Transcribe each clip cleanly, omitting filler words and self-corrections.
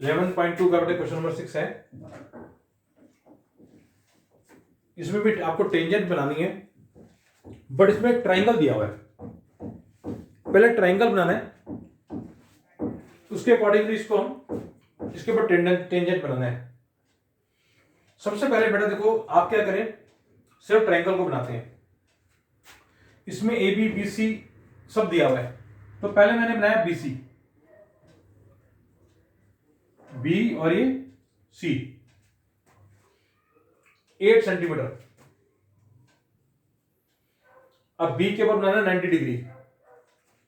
11.2 का बेटा question number 6 है। इसमें भी आपको टेंजेंट बनानी है, बट इसमें एक ट्राइंगल दिया हुआ है। पहले ट्राइंगल बनाना है, उसके अकॉर्डिंगली इसको हम इसके ऊपर टेंजेंट बनाना है। सबसे पहले बेटा देखो, आप क्या करें, सिर्फ ट्राइंगल को बनाते हैं। इसमें ए बी बी सी सब दिया हुआ है, तो पहले मैंने बनाया बी सी, बी और ये सी 8 सेंटीमीटर। अब बी के ऊपर बनाना 90 डिग्री,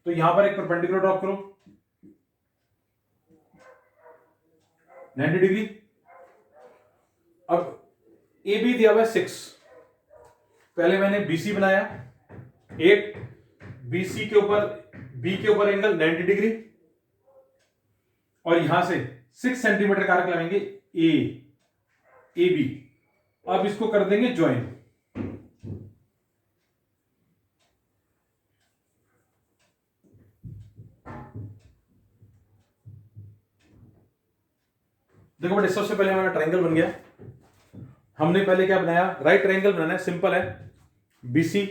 तो यहां पर एक परपेंडिकुलर ड्रॉप करो 90 डिग्री। अब ए बी दिया हुआ है 6, पहले मैंने बीसी बनाया 8, बीसी के ऊपर बी के ऊपर एंगल 90 डिग्री, और यहां से 6 सेंटीमीटर का आर्क लगाएंगे ए बी। अब इसको कर देंगे ज्वाइन। देखो बेटे, सबसे पहले हमारा ट्रायंगल बन गया। हमने पहले क्या बनाया, राइट ट्रायंगल बनाना है, सिंपल है। बीसी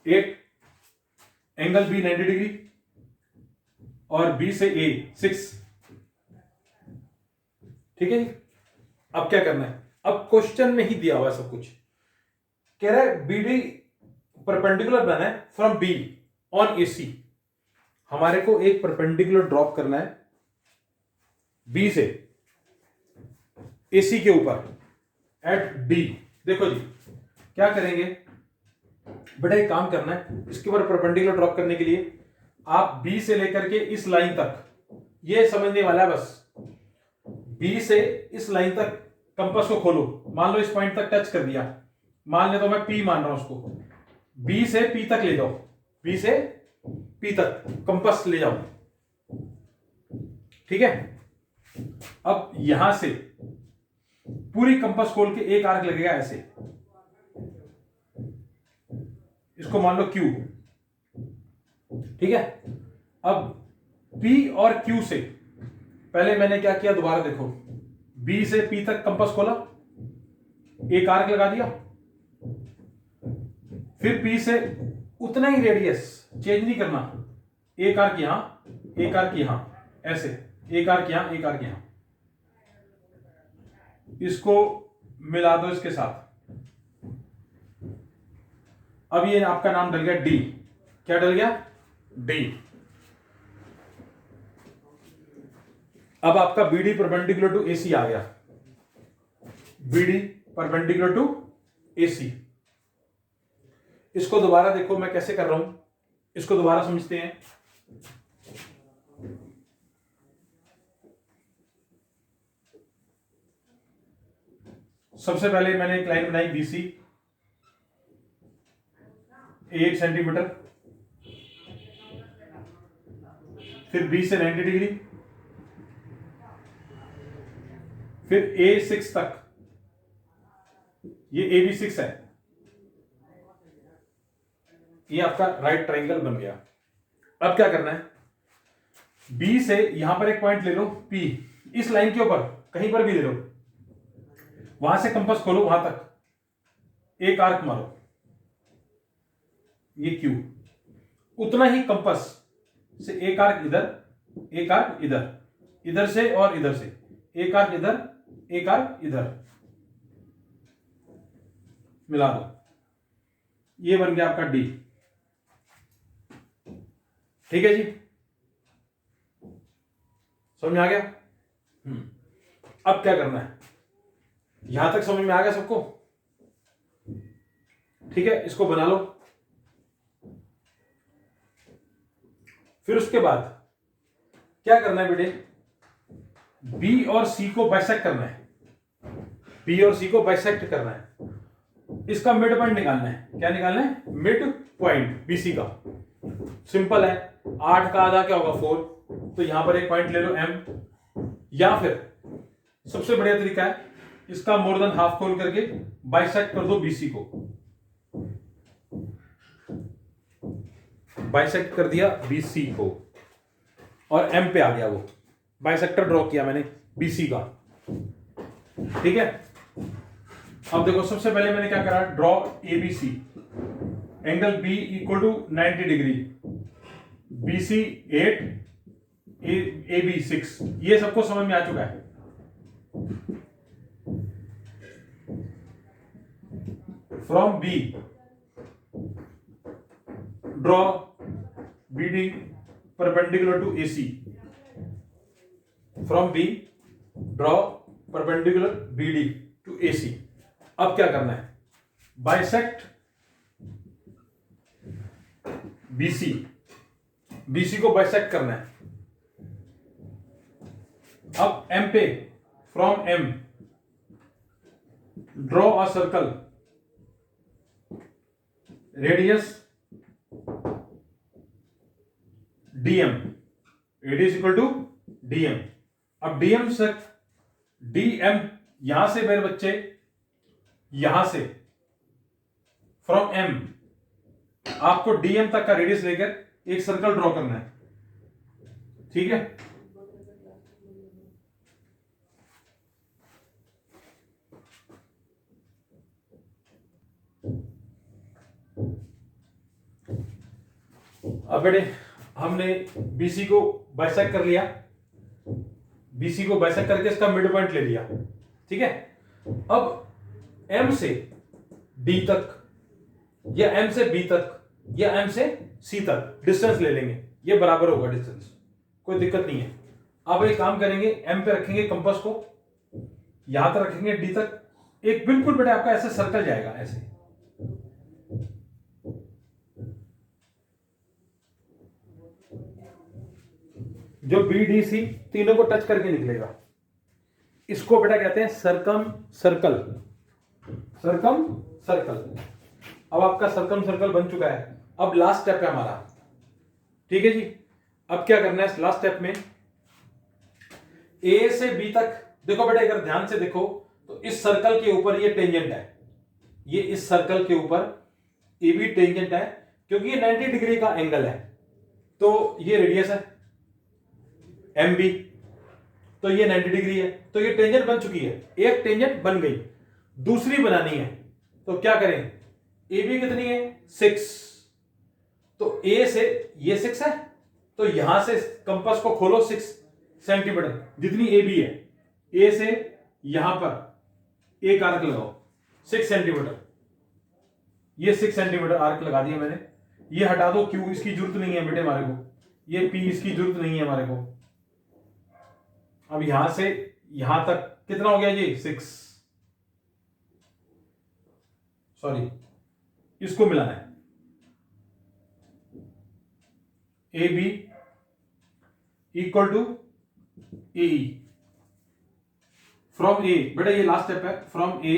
8, एंगल बी 90 डिग्री, और बी से ए 6। ठीक है। अब क्या करना है, अब क्वेश्चन में ही दिया हुआ है सब कुछ। कह रहा है बी डी परपेंडिकुलर बनाना है फ्रॉम बी ऑन ए सी। हमारे को एक परपेंडिकुलर ड्रॉप करना है बी से एसी के ऊपर एट डी। देखो जी, क्या करेंगे बेटा, एक काम करना है, इसके ऊपर परपेंडिकुलर ड्रॉप करने के लिए आप बी से लेकर के इस लाइन तक, ये समझने वाला है बस। बी से इस लाइन तक कंपास को खोलो, मान लो इस पॉइंट तक टच कर दिया, मान ले तो मैं पी मान रहा हूं उसको। बी से पी तक ले जाओ, बी से पी तक कंपास ले जाओ। ठीक है। अब यहां से पूरी कंपास खोल के एक आर्क लगेगा ऐसे, इसको मान लो क्यू। ठीक है। अब P और Q से पहले मैंने क्या किया, दोबारा देखो, B से P तक कंपास खोला, एक आर्क लगा दिया, फिर P से उतना ही रेडियस चेंज नहीं करना, एक आर्क यहां, एक आर्क यहां, ऐसे एक आर्क यहां, एक आर्क यहां, इसको मिला दो इसके साथ। अब ये आपका नाम डल गया डी। क्या डल गया, डी। अब आपका बीडी परपेंडिकुलर टू एसी आ गया, बीडी परपेंडिकुलर टू एसी। इसको दोबारा देखो मैं कैसे कर रहा हूं, इसको दोबारा समझते हैं। सबसे पहले मैंने एक लाइन बनाई बीसी 8 सेंटीमीटर, फिर बी से 90 डिग्री, फिर ए 6 तक, ये ए बी 6 है, ये आपका राइट ट्रायंगल बन गया। अब क्या करना है, बी से यहां पर एक पॉइंट ले लो पी, इस लाइन के ऊपर कहीं पर भी ले लो, वहां से कंपास खोलो, वहां तक एक आर्क मारो, ये क्यू। उतना ही कंपास से एक आर्क इधर, एक आर्क इधर, इधर से और इधर से एक आर्क इधर, एक आर्क इधर, मिला दो, ये बन गया आपका डी। ठीक है जी, समझ में आ गया। अब क्या करना है, यहां तक समझ में आ गया सबको। ठीक है, इसको बना लो। फिर उसके बाद क्या करना है बेटे, बी और सी को बाइसेक्ट करना है, बी और सी को बाइसेक्ट करना है। इसका मिड पॉइंट निकालना है। क्या निकालना है, मिड पॉइंट बीसी का। सिंपल है, 8 का आधा क्या होगा 4, तो यहां पर एक पॉइंट ले लो M, या फिर सबसे बढ़िया तरीका है, इसका मोर देन हाफ खोल करके बाइसेक्ट कर दो बीसी को। बाइसेक्ट कर दिया BC को और M पे आ गया, वो बाइसेक्टर ड्रॉ किया मैंने BC का। ठीक है, अब देखो सबसे पहले मैंने क्या करा, draw ABC, angle B equal to 90 degree, BC 8, AB 6, ये सबको समझ में आ चुका है। From B draw BD perpendicular to AC, from B draw perpendicular BD to AC। अब क्या करना है, बाइसेक्ट BC को बाइसेक्ट करना है। अब M पे, from M draw a circle, radius DM, radius equal to DM। अब DM से DM यहां से मेरे बच्चे, यहां से फ्रॉम M आपको DM तक का रेडियस लेकर एक सर्कल ड्रॉ करना है। ठीक है, अब बेटे हमने BC को बाइसेक्ट कर लिया, BC को बाइसेक्ट करके इसका मिड पॉइंट ले लिया। ठीक है, अब M से D तक या M से B तक या M से C तक डिस्टेंस ले लेंगे, ये बराबर होगा डिस्टेंस, कोई दिक्कत नहीं है। अब एक काम करेंगे, M पे रखेंगे कंपास को, यहां तक रखेंगे D तक, एक बिल्कुल बेटा आपका ऐसे सर्कल जाएगा, ऐसे जो BDC तीनों को टच करके निकलेगा, इसको बेटा कहते हैं सरकम सर्कल। सरकम सर्कल, अब आपका सरकम सर्कल बन चुका है। अब लास्ट स्टेप है हमारा। ठीक है जी, अब क्या करना है लास्ट स्टेप में, A से B तक, देखो बेटा अगर ध्यान से देखो तो इस सर्कल के ऊपर ये टेंजेंट है, ये इस सर्कल के ऊपर AB टेंजेंट है, क्योंकि ये 90 डिग्री का एंगल है, तो ये रेडियस है MB, तो ये 90 डिग्री है, तो ये टेंजेंट बन चुकी है, एक टेंजेंट बन गई, दूसरी बनानी है। तो क्या करें, AB कितनी है 6, तो A से ये 6 है, तो यहां से कंपास को खोलो 6 सेंटीमीटर जितनी AB है, A से यहां पर एक आर्क लगाओ 6 सेंटीमीटर, ये 6 सेंटीमीटर आर्क लगा दिया मैंने। ये हटा दो, क्यों, इसकी जरूरत नहीं है बेटे हमारे को, ये P इसकी जरूरत नहीं है हमारे को। अब यहां से यहां तक कितना हो गया जी 6, सॉरी इसको मिलाना है, AB equal to AE, from A, बेटा ये लास्ट स्टेप है, from A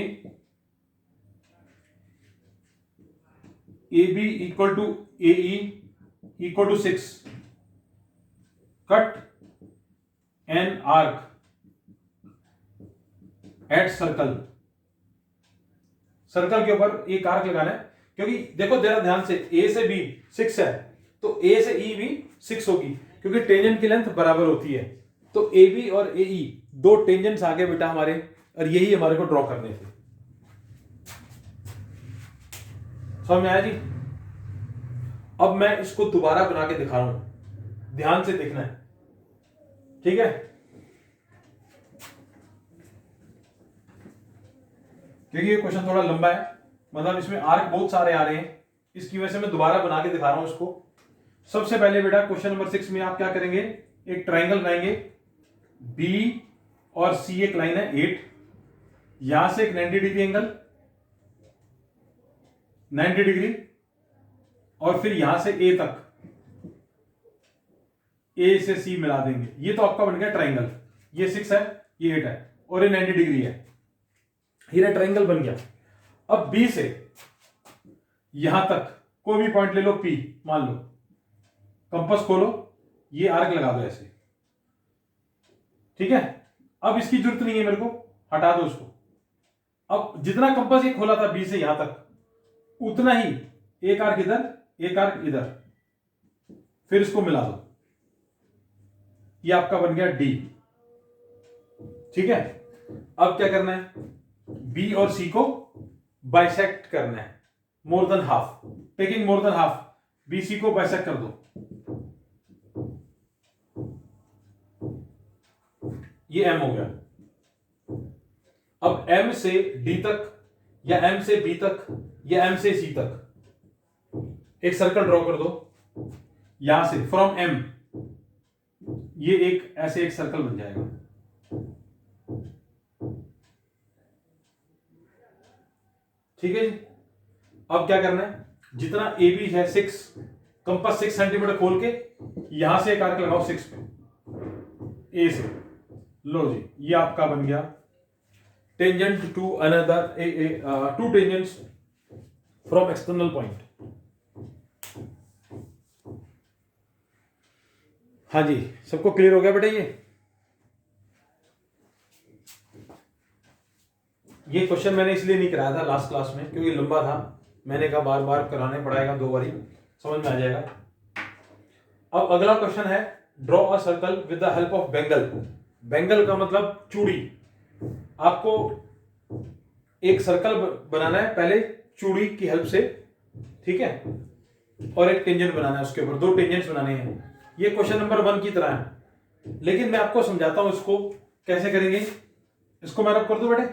AB equal to AE equal to 6, cut an arc at circle, circle के ऊपर एक आर्क लगाना है, क्योंकि देखो जरा ध्यान से, A से B 6 है, तो A से E भी 6 होगी, क्योंकि टेंजेंट की लेंथ बराबर होती है। तो AB और AE दो टेंजेंट्स आ गए बेटा हमारे, और यही हमारे को ड्रॉ करने थे। समझ में आया जी? अब मैं इसको दोबारा बना के दिखा रहा हूं, ध्यान से देखना है, ठीक है? क्योंकि ये क्वेश्चन थोड़ा लंबा है, मतलब इसमें आर्क बहुत सारे आ रहे हैं, इसकी वजह से मैं दोबारा बना के दिखा रहा हूं इसको। सबसे पहले बेटा क्वेश्चन नंबर 6 में आप क्या करेंगे, एक ट्राइंगल बनाएंगे, B और C एक लाइन है 8, यहां से एक 90 डिग्री एंगल, 90 डिग्री, और फिर यहां से A तक, A से C मिला देंगे, ये तो आपका बन गया ट्राइंगल। ये 6 है, ये 8 है, और ये 90 डिग्री है, ये ट्राइंगल बन गया। अब B से यहां तक कोई भी पॉइंट ले लो, P मान लो, कंपास खोलो, ये आर्क लगा दो ऐसे, ठीक है? अब इसकी जरूरत नहीं है मेरे को, हटा दो इसको। अब जितना कंपास ये खोला था B से यहां तक, उतना ही एक आर्क इधर, एक आर्क इधर, फिर इसको मिला दो, ये आपका बन गया डी। ठीक है, अब क्या करना है, बी और सी को बाइसेक्ट करना है, more than half, taking more than half, B C को बाइसेक्ट कर दो, ये एम हो गया। अब एम से डी तक या एम से बी तक या एम से सी तक एक सर्कल ड्रॉ कर दो, यहां से फ्रॉम एम, ये एक ऐसे एक सर्कल बन जाएगा। ठीक है जी, अब क्या करना है, जितना ए बी है 6, कंपास 6 सेंटीमीटर खोल के यहां से एक आर्क लगाओ 6 पे, ए से, लो जी, ये आपका बन गया tangent to another two tangents from external point. हाँ जी, सबको क्लियर हो गया बेटा? ये क्वेश्चन मैंने इसलिए नहीं कराया था लास्ट क्लास में क्योंकि लंबा था, मैंने कहा बार बार कराने पड़ेगा, 2 बारी समझ में आ जाएगा। अब अगला क्वेश्चन है, draw a circle with the help of Bengal. Bengal का मतलब चूड़ी। आपको एक सर्कल बनाना है पहले चूड़ी की हेल्प से, ठीक है, और एक टेंजेंट बनाना है उसके ऊपर, 2 टेंजेंट्स बनाने हैं। ये क्वेश्चन नंबर 1 की तरह है, लेकिन मैं आपको समझाता हूं इसको कैसे करेंगे। इसको मैं रब कर दूं बेटे?